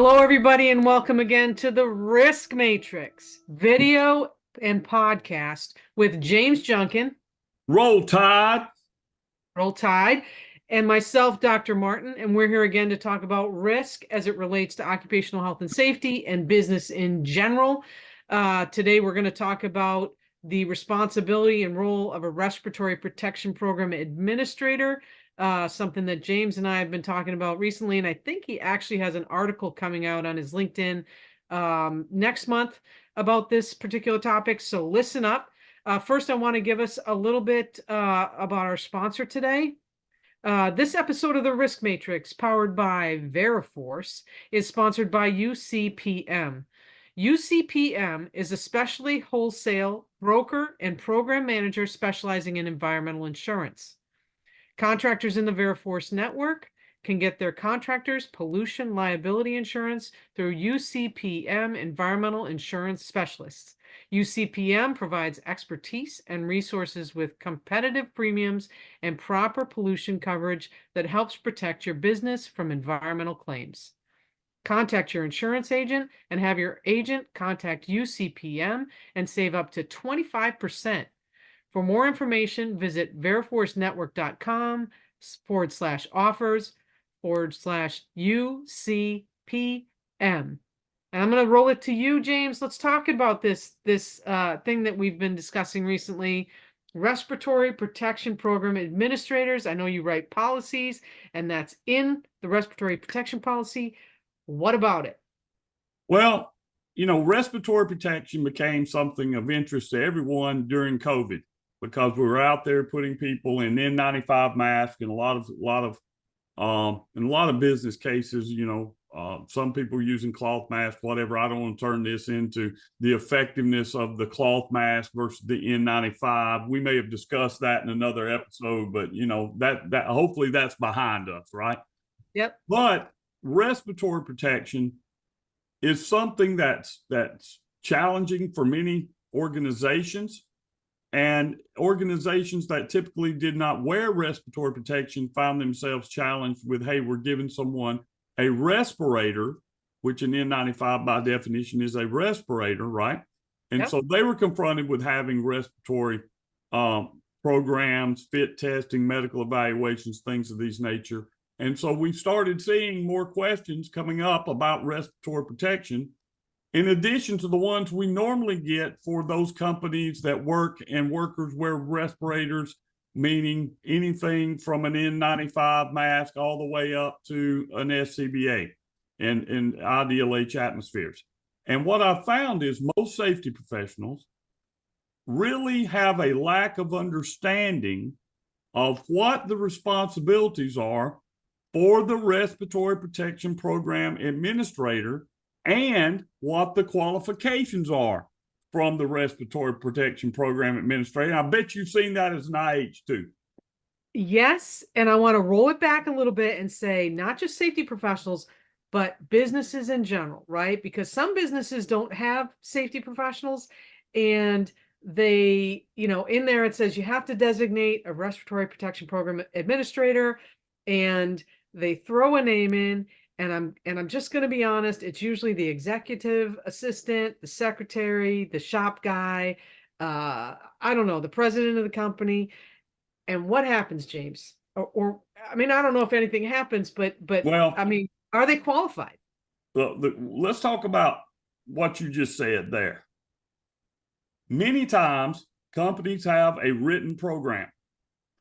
Hello, everybody, and welcome again to the Risk Matrix video and podcast with James Junkin, Roll Tide. Roll Tide, and myself, Dr. Martin. And we're here again to talk about risk as it relates to occupational health and safety and business in general. Today, we're going to talk about the responsibility and role of a respiratory protection program administrator. Something that James and I have been talking about recently, and I think he actually has an article coming out on his LinkedIn next month about this particular topic. So listen up. First, I want to give us a little bit about our sponsor today. This episode of the Risk Matrix, powered by Veriforce, is sponsored by UCPM. UCPM is a specialty wholesale broker and program manager specializing in environmental insurance. Contractors in the Veriforce network can get their contractors' pollution liability insurance through UCPM Environmental Insurance Specialists. UCPM provides expertise and resources with competitive premiums and proper pollution coverage that helps protect your business from environmental claims. Contact your insurance agent and have your agent contact UCPM and save up to 25%. For more information, visit veriforceNetwork.com/offers/UCPM. And I'm going to roll it to you, James. Let's talk about this thing that we've been discussing recently. Respiratory Protection Program Administrators. I know you write policies, and that's in the Respiratory Protection Policy. What about it? Well, respiratory protection became something of interest to everyone during COVID because we were out there putting people in N95 masks and a lot of business cases, some people using cloth masks, whatever. I don't want to turn this into the effectiveness of the cloth mask versus the N95. We may have discussed that in another episode, but that hopefully that's behind us, right? Yep. But respiratory protection is something that's challenging for many organizations, and organizations that typically did not wear respiratory protection found themselves challenged with, hey, we're giving someone a respirator, which an N95 by definition is a respirator, right? And Yep. so they were confronted with having respiratory programs, fit testing, medical evaluations, things of these nature. And so we started seeing more questions coming up about respiratory protection, in addition to the ones we normally get for those companies that work and workers wear respirators, meaning anything from an N95 mask all the way up to an SCBA and ideal H atmospheres. And what I found is most safety professionals really have a lack of understanding of what the responsibilities are for the Respiratory Protection Program Administrator and what the qualifications are from the Respiratory Protection Program Administrator. I bet you've seen that as an IH too. Yes, and I want to roll it back a little bit and say not just safety professionals, but businesses in general, right? Because some businesses don't have safety professionals, and they, in there it says you have to designate a respiratory protection program administrator, and they throw a name in, and I'm just going to be honest, it's usually the executive assistant, the secretary, the shop guy, I don't know, the president of the company. And what happens, James? Or I mean, I don't know if anything happens, but Well, I mean, are they qualified? let's talk about what you just said there. Many times companies have a written program.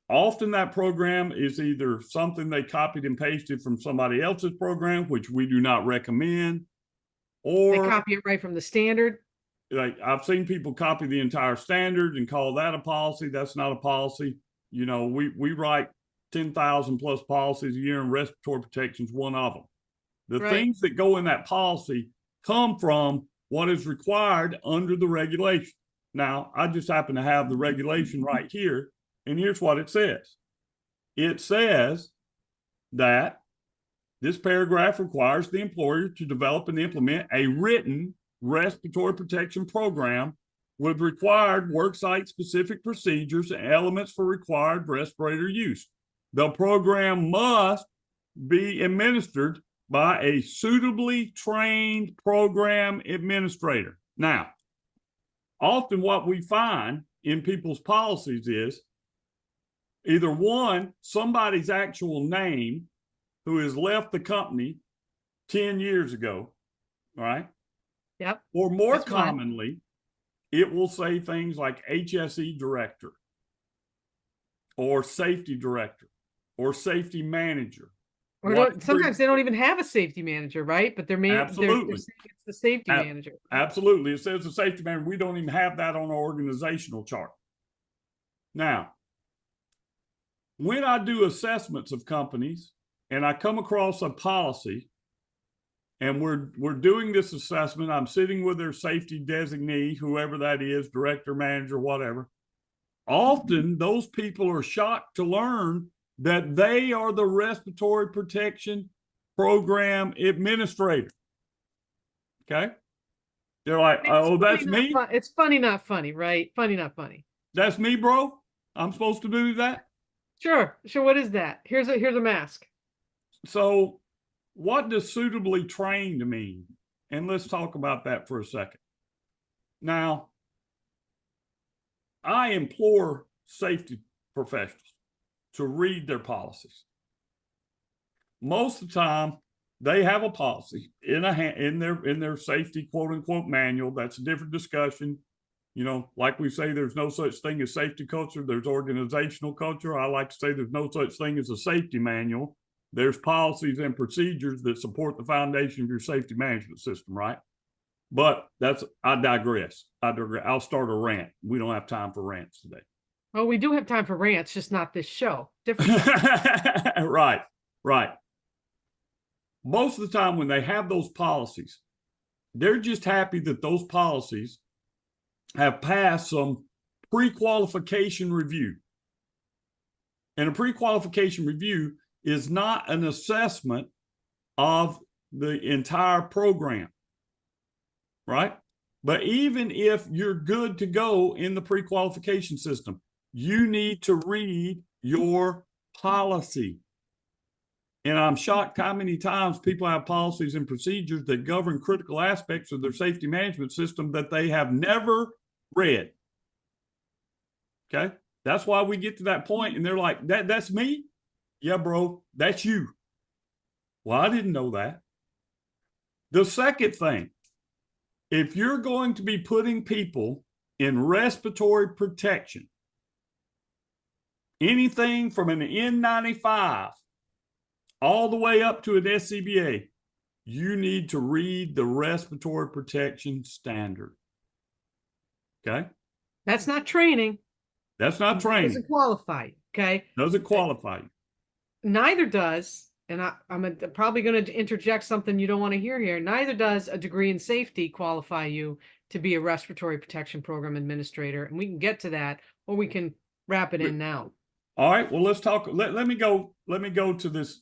Often that program is either something they copied and pasted from somebody else's program, which we do not recommend, or They copy it right from the standard. Like I've seen people copy the entire standard and call that a policy. That's not a policy. We write 10,000 plus policies a year, and respiratory protection is one of them. The Right. things that go in that policy come from what is required under the regulation. Now, I just happen to have the regulation right here, and here's what it says. It says that this paragraph requires the employer to develop and implement a written respiratory protection program with required worksite specific procedures and elements for required respirator use. The program must be administered by a suitably trained program administrator. Now, often what we find in people's policies is either one, somebody's actual name who has left the company 10 years ago, right? Yep. Or more commonly, it will say things like HSE director or safety director or safety manager. Or sometimes they don't even have a safety manager, right? But they're saying it's the safety manager. Absolutely. It says the safety manager. We don't even have that on our organizational chart. Now, when I do assessments of companies and I come across a policy and we're doing this assessment, I'm sitting with their safety designee, whoever that is, director, manager, whatever. Often those people are shocked to learn that they are the respiratory protection program administrator. Okay. They're like, oh, that's me. It's funny, not funny, right? Funny, not funny. That's me, bro. I'm supposed to do that. Sure. What is that? Here's a mask. So what does suitably trained mean? And let's talk about that for a second. Now, I implore safety professionals to read their policies. Most of the time, they have a policy in their safety quote unquote manual. That's a different discussion. You know, like we say, there's no such thing as safety culture. There's organizational culture. I like to say there's no such thing as a safety manual. There's policies and procedures that support the foundation of your safety management system, right? But I digress. I'll start a rant. We don't have time for rants today. Well, we do have time for rants, just not this show. Different. Right. Most of the time when they have those policies, they're just happy that those policies have passed some pre-qualification review. And a pre-qualification review is not an assessment of the entire program, right? But even if you're good to go in the pre-qualification system, you need to read your policy. And I'm shocked how many times people have policies and procedures that govern critical aspects of their safety management system that they have never read. Okay? That's why we get to that point and they're like, that's me? Yeah, bro, that's you. Well, I didn't know that. The second thing, if you're going to be putting people in respiratory protection, anything from an N95 all the way up to an SCBA, you need to read the respiratory protection standard. Okay? That's not training. That's not training. Doesn't qualify. Okay? Doesn't qualify you. Neither does, and I'm probably going to interject something you don't want to hear here. Neither does a degree in safety qualify you to be a respiratory protection program administrator. And we can get to that, or we can wrap it in now. All right. Well, let's talk. Let me go to this.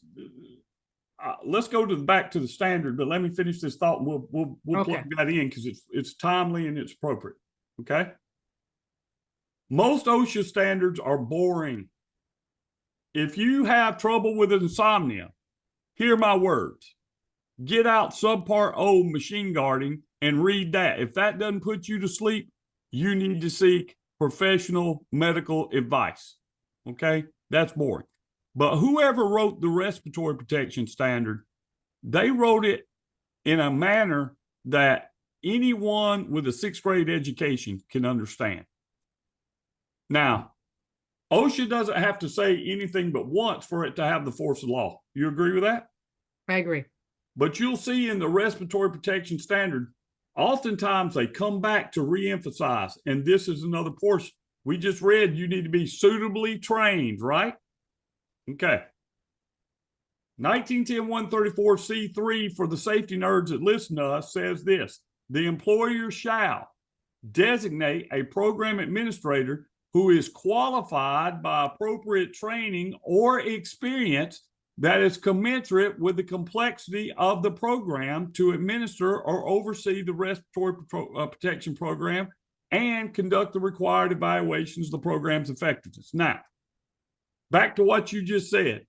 Let's go back to the standard, but let me finish this thought and we'll plug that in because it's timely and it's appropriate. Okay. Most OSHA standards are boring. If you have trouble with insomnia, hear my words. Get out subpart O machine guarding and read that. If that doesn't put you to sleep, you need to seek professional medical advice. Okay? That's boring. But whoever wrote the respiratory protection standard, they wrote it in a manner that anyone with a 6th grade education can understand. Now, OSHA doesn't have to say anything but once for it to have the force of law. You agree with that? I agree. But you'll see in the respiratory protection standard, oftentimes they come back to reemphasize, and this is another portion. We just read you need to be suitably trained, right? Okay. 1910-134C3 for the safety nerds that listen to us says this: the employer shall designate a program administrator who is qualified by appropriate training or experience that is commensurate with the complexity of the program to administer or oversee the respiratory protection program and conduct the required evaluations of the program's effectiveness. Now, back to what you just said.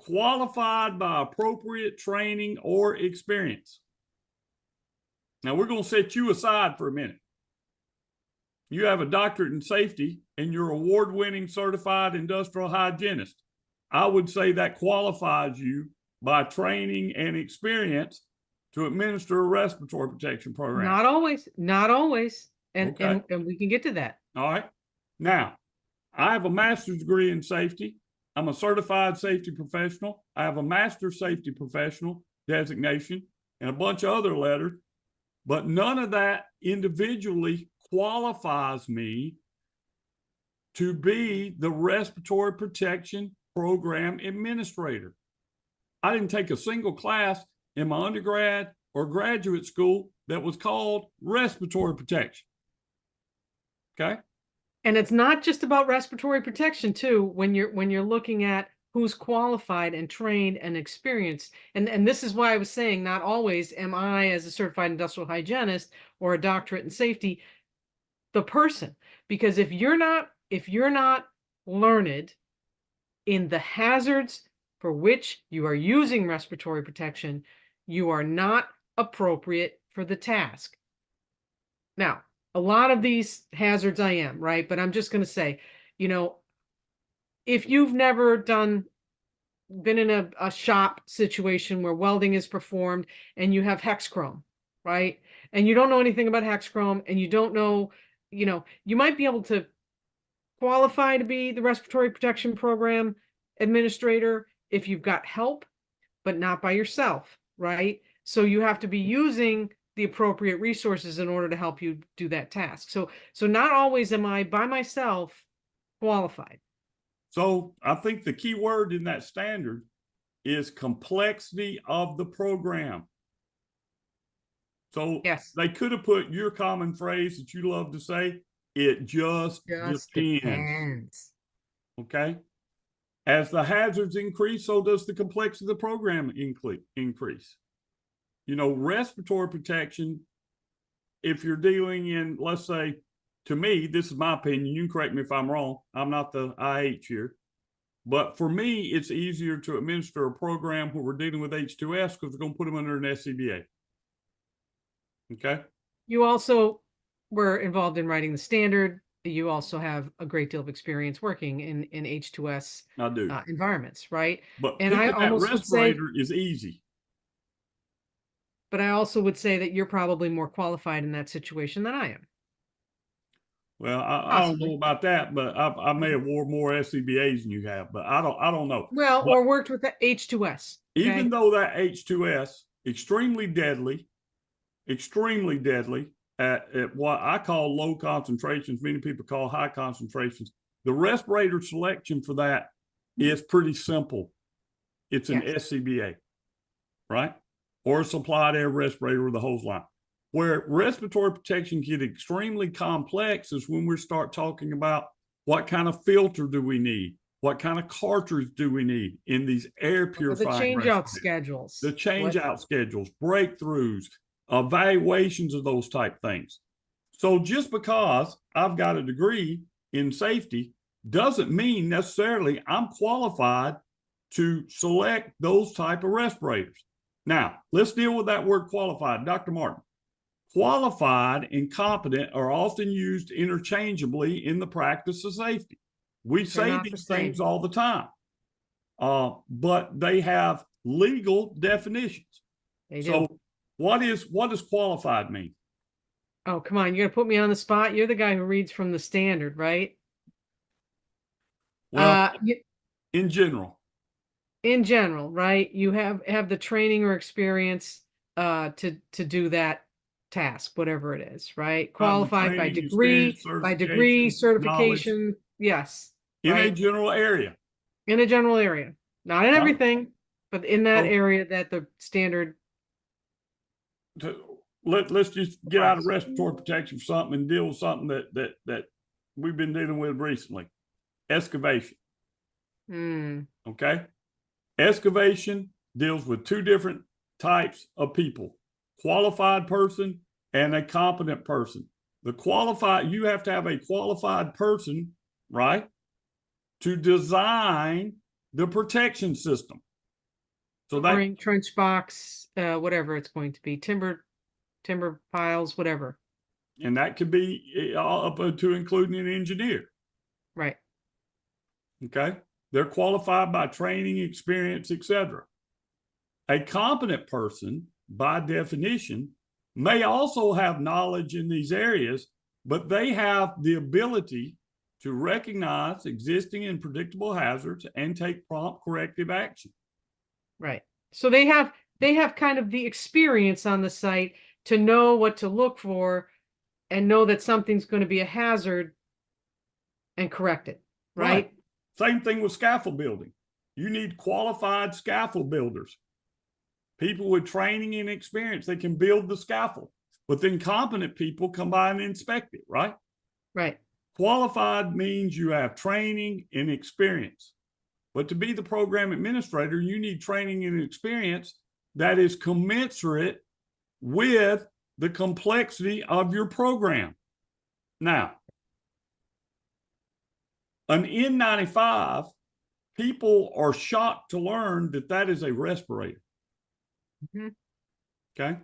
qualified by appropriate training or experience. Now we're going to set you aside for a minute. You have a doctorate in safety and you're award-winning certified industrial hygienist. I would say that qualifies you by training and experience to administer a respiratory protection program. Not always, not always. And, Okay. and we can get to that. All right. Now, I have a master's degree in safety. I'm a certified safety professional. I have a master safety professional designation and a bunch of other letters, but none of that individually qualifies me to be the respiratory protection program administrator. I didn't take a single class in my undergrad or graduate school that was called respiratory protection. Okay. And it's not just about respiratory protection too, when you're looking at who's qualified and trained and experienced. And this is why I was saying not always am I, as a certified industrial hygienist or a doctorate in safety, the person. Because if you're not learned in the hazards for which you are using respiratory protection, you are not appropriate for the task. Now, a lot of these hazards I am, right? But I'm just going to say, if you've never been in a shop situation where welding is performed and you have hexchrome, right? And you don't know anything about hexchrome and you don't know, you might be able to qualify to be the respiratory protection program administrator if you've got help, but not by yourself, right? So you have to be using the appropriate resources in order to help you do that task. So not always am I by myself qualified. So I think the key word in that standard is complexity of the program. So yes, they could have put your common phrase that you love to say, it just depends. Okay. As the hazards increase, so does the complexity of the program increase. Respiratory protection, if you're dealing in, let's say, to me, this is my opinion, you can correct me if I'm wrong, I'm not the IH here, but for me, it's easier to administer a program where we're dealing with H2S because we're going to put them under an SCBA. Okay. You also were involved in writing the standard. You also have a great deal of experience working in H2S I do. Environments, right? But and I almost respirator is easy. But I also would say that you're probably more qualified in that situation than I am. Well, I don't know about that, but I may have wore more SCBAs than you have, but I don't know. Well, or worked with the H2S. Okay? Even though that H2S, extremely deadly at what I call low concentrations, many people call high concentrations. The respirator selection for that is pretty simple. It's an SCBA, right? Or a supplied air respirator with a hose line. Where respiratory protection gets extremely complex is when we start talking about what kind of filter do we need? What kind of cartridge do we need in these air purifying respirators? The change-out schedules. The change-out schedules, breakthroughs, evaluations of those type things. So just because I've got a degree in safety doesn't mean necessarily I'm qualified to select those type of respirators. Now, let's deal with that word qualified. Dr. Martin, qualified and competent are often used interchangeably in the practice of safety. We say these things all the time, but they have legal definitions. They do. So what does qualified mean? Oh, come on. You're going to put me on the spot. You're the guy who reads from the standard, right? Well, in general. In general, right? You have the training or experience to do that task, whatever it is, right? Qualified by degree, certification. Knowledge. Yes. In a general area. In a general area. Not in everything, but in that area that the standard. Let's just get out of respiratory protection for something and deal with something that we've been dealing with recently. Excavation. Okay. Excavation deals with two different types of people, qualified person and a competent person. You have to have a qualified person, right, to design the protection system. So that, trench box, whatever it's going to be, timber piles, whatever. and that could be up to including an engineer. Right. Okay. They're qualified by training, experience, etc. A competent person, by definition, may also have knowledge in these areas, but they have the ability to recognize existing and predictable hazards and take prompt corrective action. Right. So they have kind of the experience on the site to know what to look for and know that something's going to be a hazard and correct it. Right. Same thing with scaffold building. You need qualified scaffold builders, people with training and experience that can build the scaffold. But then competent people come by and inspect it, right? Right. Qualified means you have training and experience. But to be the program administrator, you need training and experience that is commensurate with the complexity of your program. Now, an N95, people are shocked to learn that that is a respirator. Mm-hmm. Okay.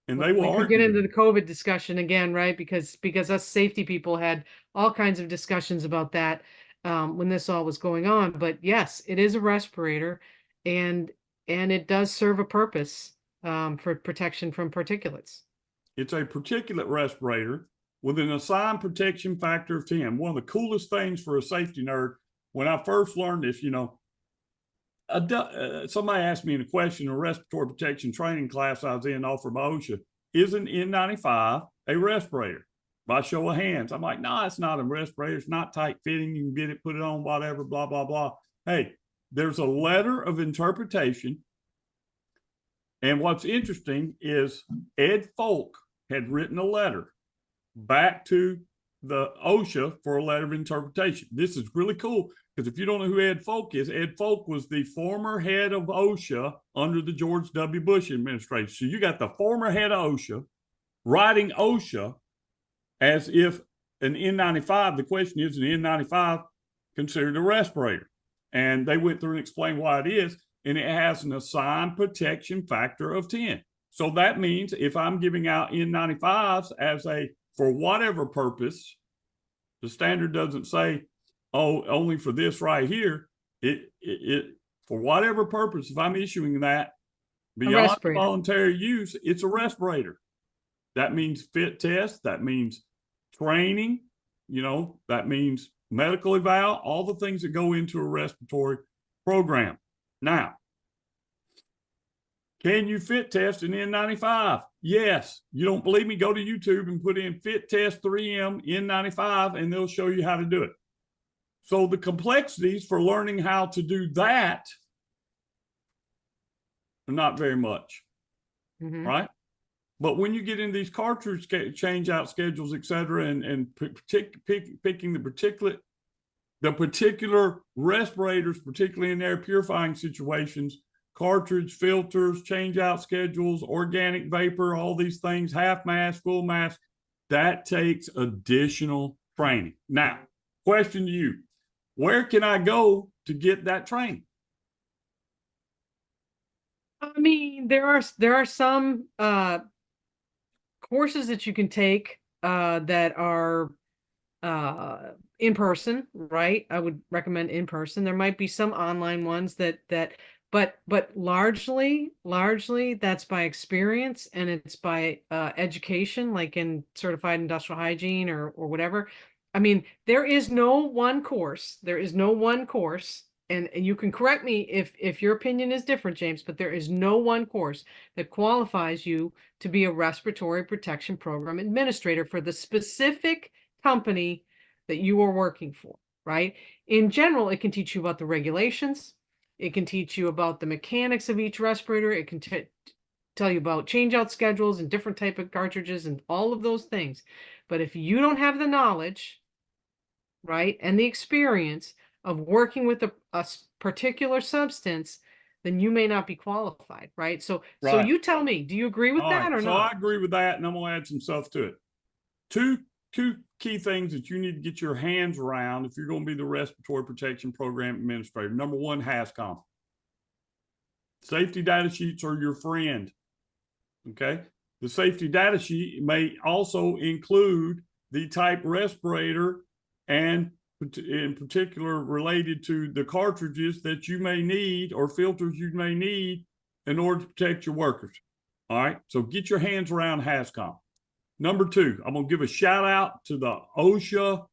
And they will we could get into the COVID discussion again, right? Because us safety people had all kinds of discussions about that when this all was going on. But yes, it is a respirator, and it does serve a purpose for protection from particulates. It's a particulate respirator with an assigned protection factor of 10. One of the coolest things for a safety nerd, when I first learned this, somebody asked me in a question in a respiratory protection training class I was in offered by OSHA, is an N95 a respirator? By show of hands. I'm like, no, it's not a respirator. It's not tight fitting. You can get it, put it on, whatever, blah, blah, blah. Hey, there's a letter of interpretation. And what's interesting is Ed Folk had written a letter back to the OSHA for a letter of interpretation. This is really cool because if you don't know who Ed Folk is, Ed Folk was the former head of OSHA under the George W. Bush administration. So you got the former head of OSHA writing OSHA as if an N95, the question is, an N95 considered a respirator? And they went through and explained why it is, and it has an assigned protection factor of 10. So that means if I'm giving out N95s as for whatever purpose, the standard doesn't say, oh, only for this right here. It for whatever purpose, if I'm issuing that beyond voluntary use, it's a respirator. That means fit test. That means training. That means medical eval, all the things that go into a respiratory program. Now, can you fit test an N95? Yes. You don't believe me? Go to YouTube and put in fit test 3M N95 and they'll show you how to do it. So the complexities for learning how to do that are not very much, right? But when you get in these cartridge change out schedules, et cetera, and picking the particular respirators, particularly in air purifying situations, cartridge filters, change out schedules, organic vapor, all these things, half mask, full mask, that takes additional training. Now, question to you, where can I go to get that training? I mean, there are some courses that you can take that are in person, right? I would recommend in person. There might be some online ones but largely that's by experience, and it's by education, like in certified industrial hygiene or whatever. I mean, there is no one course. And you can correct me if your opinion is different, James, but there is no one course that qualifies you to be a respiratory protection program administrator for the specific company that you are working for, right? In general, it can teach you about the regulations. It can teach you about the mechanics of each respirator. It can tell you about change-out schedules and different type of cartridges and all of those things. But if you don't have the knowledge, right, and the experience of working with a particular substance, then you may not be qualified, right? So you tell me, do you agree with that or not? So I agree with that, and I'm going to add some stuff to it. Two key things that you need to get your hands around if you're going to be the respiratory protection program administrator. Number one, HAZCOM. Safety data sheets are your friend. Okay. The safety data sheet may also include the type respirator and in particular related to the cartridges that you may need or filters you may need in order to protect your workers. All right. So get your hands around HAZCOM. Number two, I'm going to give a shout out to the OSHA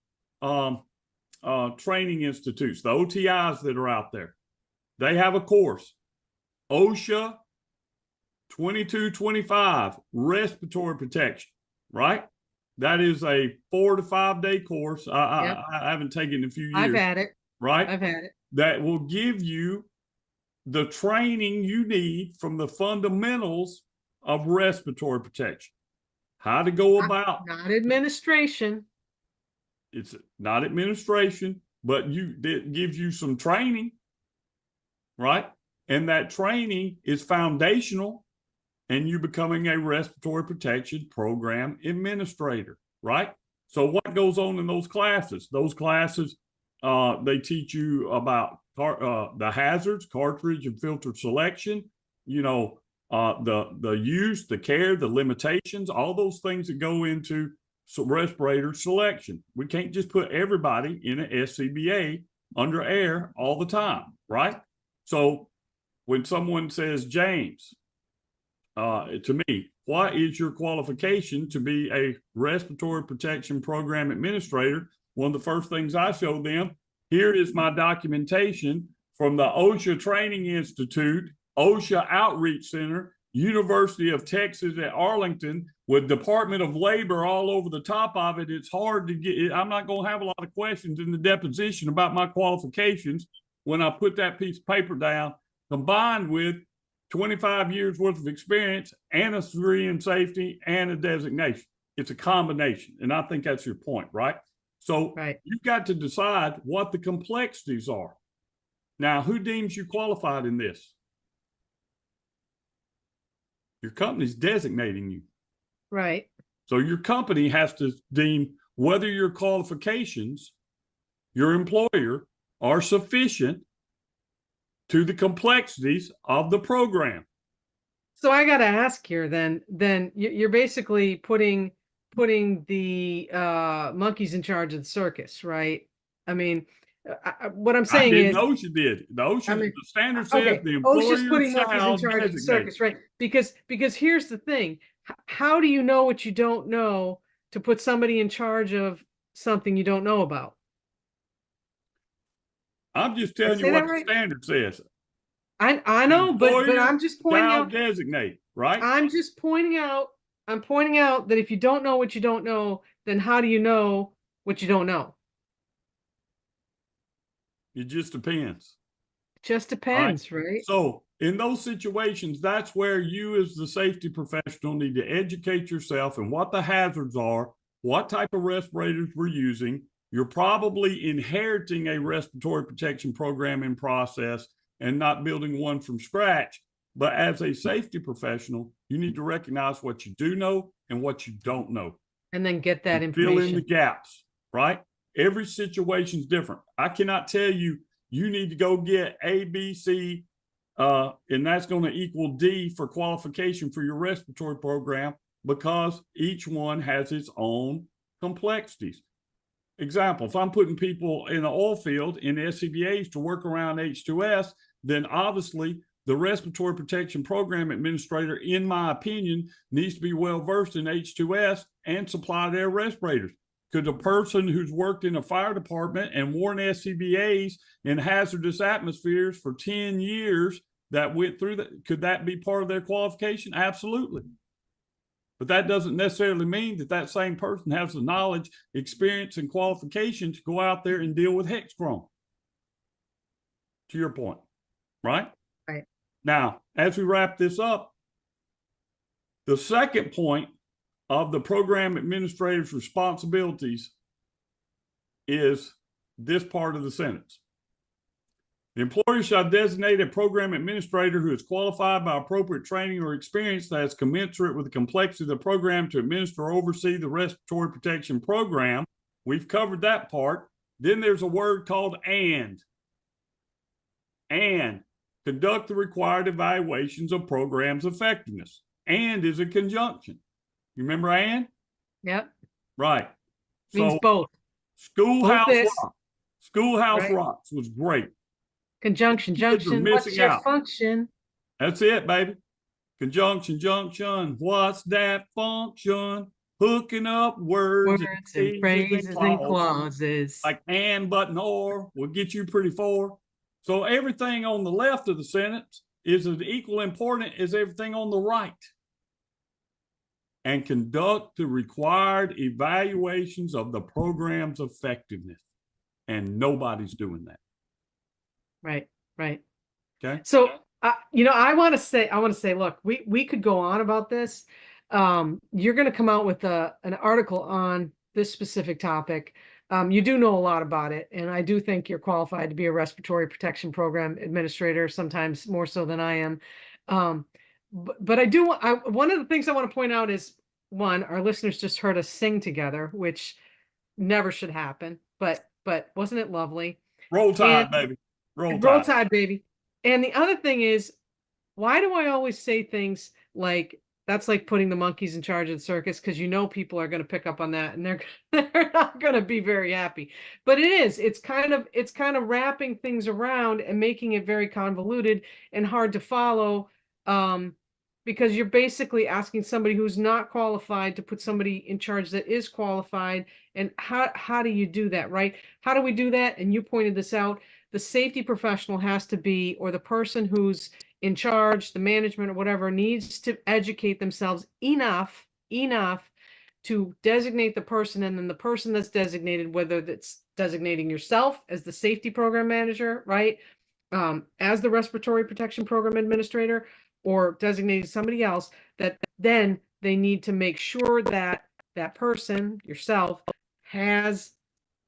training institutes, the OTIs that are out there. They have a course, OSHA 2225, respiratory protection, right? That is a 4 to 5 day course. I haven't taken it in a few years. I've had it. Right? I've had it. That will give you the training you need from the fundamentals of respiratory protection. How to go about. Not administration. It's not administration, but it gives you some training, right? And that training is foundational, and you becoming a respiratory protection program administrator, right? So what goes on in those classes? Those classes, they teach you about the hazards, cartridge and filter selection, the use, the care, the limitations, all those things that go into respirator selection. We can't just put everybody in an SCBA under air all the time, right? So when someone says, James, to me, what is your qualification to be a respiratory protection program administrator? One of the first things I show them, here is my documentation from the OSHA Training Institute, OSHA Outreach Center, University of Texas at Arlington, with Department of Labor all over the top of it. It's hard to get. I'm not going to have a lot of questions in the deposition about my qualifications when I put that piece of paper down, combined with 25 years worth of experience and a degree in safety and a designation. It's a combination. And I think that's your point, right? So You've got to decide what the complexities are. Now, who deems you qualified in this? Your company's designating you. Right. So your company has to deem whether your qualifications, your employer, are sufficient to the complexities of the program. So I got to ask here, then you're basically putting the monkeys in charge of the circus, right? I mean, what I'm saying is, OSHA did. The OSHA, the standard says okay, the employer OSHA's putting monkeys in charge of the circus, right? Because here's the thing: how do you know what you don't know to put somebody in charge of something you don't know about? I'm just telling you what the standard says. I know, but I'm just pointing out. Designate, right? I'm pointing out that if you don't know what you don't know, then how do you know what you don't know? It just depends. Just depends, right? So in those situations, that's where you as the safety professional need to educate yourself in what the hazards are, what type of respirators we're using. You're probably inheriting a respiratory protection program in process and not building one from scratch. But as a safety professional, you need to recognize what you do know and what you don't know. And then get that information. Fill in the gaps, right? Every situation is different. I cannot tell you, you need to go get A, B, C, and that's going to equal D for qualification for your respiratory program, because each one has its own complexities. Example, if I'm putting people in the oil field in SCBAs to work around H2S, then obviously the respiratory protection program administrator, in my opinion, needs to be well versed in H2S and supply their respirators. Could a person who's worked in a fire department and worn SCBAs in hazardous atmospheres for 10 years that went through that, could that be part of their qualification? Absolutely. But that doesn't necessarily mean that that same person has the knowledge, experience, and qualification to go out there and deal with hex chrome. To your point, right? Right. Now, as we wrap this up, the second point of the program administrator's responsibilities is this part of the sentence. The employer shall designate a program administrator who is qualified by appropriate training or experience that is commensurate with the complexity of the program to administer or oversee the respiratory protection program. We've covered that part. Then there's a word called and. conduct the required evaluations of programs' effectiveness. And is a conjunction. You remember and? Yep. Right. Means So both. Schoolhouse Both this. Rock. Schoolhouse Right. Rocks was great. Conjunction, Kids are junction. What's missing your out. function? That's it, baby. Conjunction, junction. What's that function? Hooking up words And phrases and clauses. clauses. Like and, but, and, or will get you pretty far. So everything on the left of the sentence is as equal important as everything on the right. And conduct the required evaluations of the program's effectiveness. And nobody's doing that. Right, right. Okay. So, I want to say, look, we could go on about this. You're going to come out with an article on this specific topic. You do know a lot about it, and I do think you're qualified to be a respiratory protection program administrator, sometimes more so than I am. But one of the things I want to point out is, one, our listeners just heard us sing together, which never should happen, but wasn't it lovely? Roll Tide, baby. Roll Tide, baby. And the other thing is, why do I always say things like, that's like putting the monkeys in charge of the circus? Because people are going to pick up on that, and they're not going to be very happy. But it's kind of wrapping things around and making it very convoluted and hard to follow, because you're basically asking somebody who's not qualified to put somebody in charge that is qualified. And how do you do that, right? How do we do that? And you pointed this out. The safety professional has to be, or the person who's in charge, the management or whatever, needs to educate themselves enough to designate the person, and then the person that's designated, whether that's designating yourself as the safety program manager, right? As the respiratory protection program administrator, or designating somebody else, that then they need to make sure that that person, yourself, has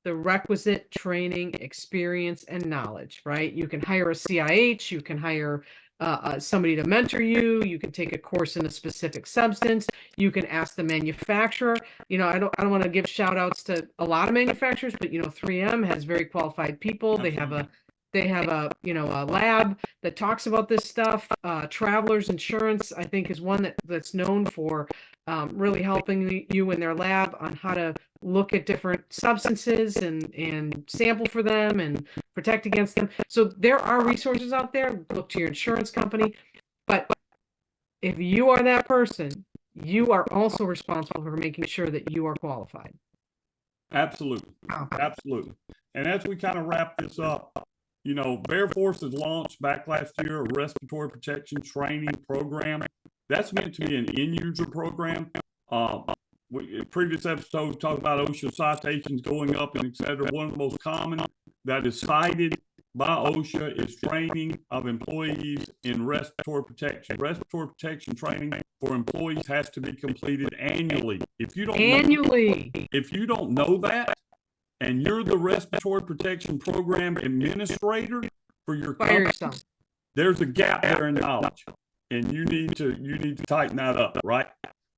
the requisite training, experience, and knowledge, right? You can hire a CIH, you can hire somebody to mentor you, you can take a course in a specific substance, you can ask the manufacturer. I don't want to give shout outs to a lot of manufacturers, but 3M has very qualified people. They have a lab that talks about this stuff. Travelers Insurance, I think, is one that's known for really helping you in their lab on how to look at different substances and sample for them and protect against them. So there are resources out there. Look to your insurance company. But if you are that person, you are also responsible for making sure that you are qualified. Absolutely. Absolutely. And as we kind of wrap this up, Veriforce has launched back last year a respiratory protection training program. That's meant to be an end-user program. Previous episodes talked about OSHA citations going up and et cetera. One of the most common that is cited by OSHA is training of employees in respiratory protection. Respiratory protection training for employees has to be completed annually. If you don't know that, and you're the respiratory protection program administrator for your company, there's a gap there in knowledge, and you need to tighten that up, right?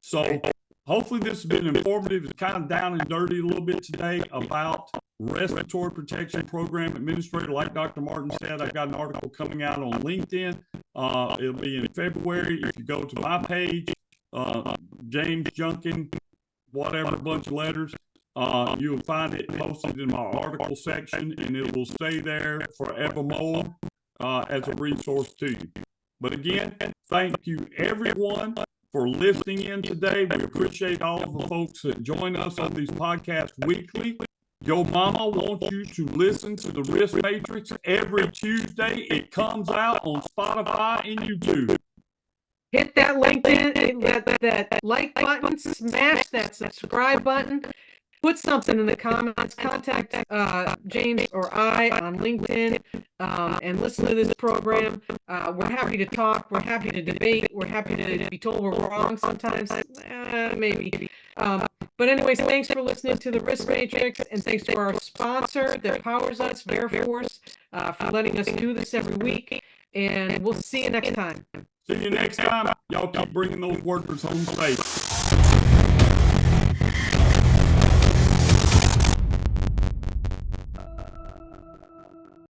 So hopefully this has been informative. It's kind of down and dirty a little bit today about respiratory protection program administrator. Like Dr. Martin said, I've got an article coming out on LinkedIn. It'll be in February. If you go to my page, James Junkin, whatever, bunch of letters, you'll find it posted in my article section, and it will stay there forevermore as a resource to you. But again, thank you everyone for listening in today. We appreciate all of the folks that join us on these podcasts weekly. Your mama wants you to listen to the Risk Matrix every Tuesday. It comes out on Spotify and YouTube. Hit that LinkedIn, that like button, smash that subscribe button. Put something in the comments, contact James or I on LinkedIn, and listen to this program. We're happy to talk. We're happy to debate. We're happy to be told we're wrong sometimes, maybe. But anyways, thanks for listening to the Risk Matrix, and thanks to our sponsor that powers us, Veriforce, for letting us do this every week. And we'll see you next time. See you next time. Y'all keep bringing those workers home safe.